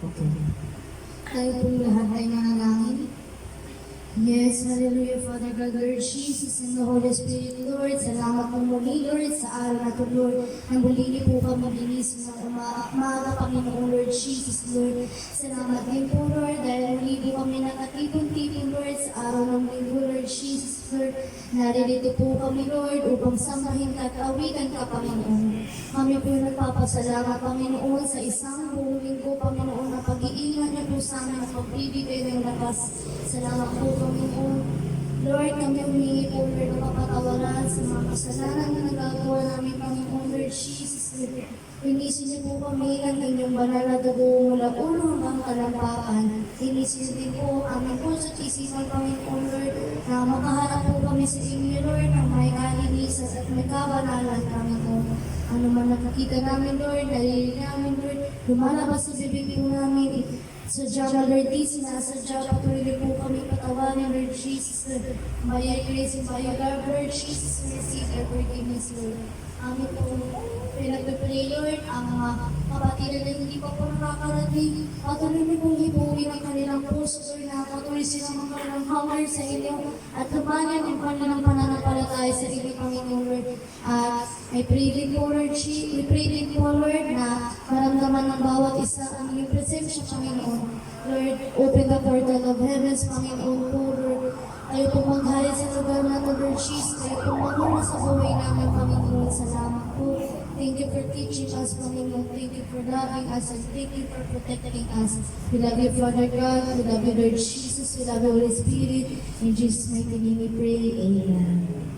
Okay. Tayo pong lahat ay nanalangin. Yes, hallelujah, Father God, Lord Jesus, and the Holy Spirit, Lord. Salamat po muli, Lord, sa araw na ito, Lord. Nang muli po kami ginising ng umaga, Panginoon, Lord Jesus, Lord. Salamat din po, Lord, dahil muli po kami nakatipon-tipon, Lord, sa araw ng linggo, Lord Jesus, Lord. Naririto po kami, Lord, upang sambahin ka at awitan ka, Panginoon. Kami po nagpapasalamat, Panginoon, sa isang buong linggo, Panginoon, na pag-iingat niyo po sa amin at pagbibigay ng lakas. Salamat po, Panginoon. Lord, kami humingi po, Lord, ng kapatawaran sa mga kasalanan na nagagawa namin, Panginoon, Lord Jesus, Lord. Linisin niyo po kami ng inyong banal na dugo mula ulo hanggang talampakan. Linisin din po aming puso at isipan, Panginoon, Lord, na makaharap po kami sa inyo, Lord, ng may kalinisan at may kabanalan, Panginoon. Ano man nakikita namin, Lord, naririnig namin, Lord, lumalabas sa bibig po namin, sadya na, Lord, di sinasadya, patuloy po kami patawarin, Lord Jesus, Lord. By your grace and by your love, Lord Jesus, receive your forgiveness, Lord. Amin po, pinagpipray, Lord, ang mga kapatiran na hindi pa po nakakarating, patuloy niyo pong hibuhin ang kanilang puso, Lord, na patuloy silang magkaroon ng hunger sa inyo, at lumayan ang kanilang pananampalataya sa inyo, Panginoon, Lord. At I pray din po, Lord, we pray din po, Lord, na maramdaman ng bawat isa ang iyong presensya, Panginoon. Lord, open the portal of heavens, Panginoon po, Lord. Kayo po maghari sa lugar na ito, Lord Jesus. Kayo po magmula sa buhay namin, Panginoon. Salamat po. Thank you for teaching us, Panginoon. Thank you for loving us, and thank you for protecting us. We love you, Father God. We love you, Lord Jesus. We love you, Holy Spirit. In Jesus' mighty name we pray. Amen.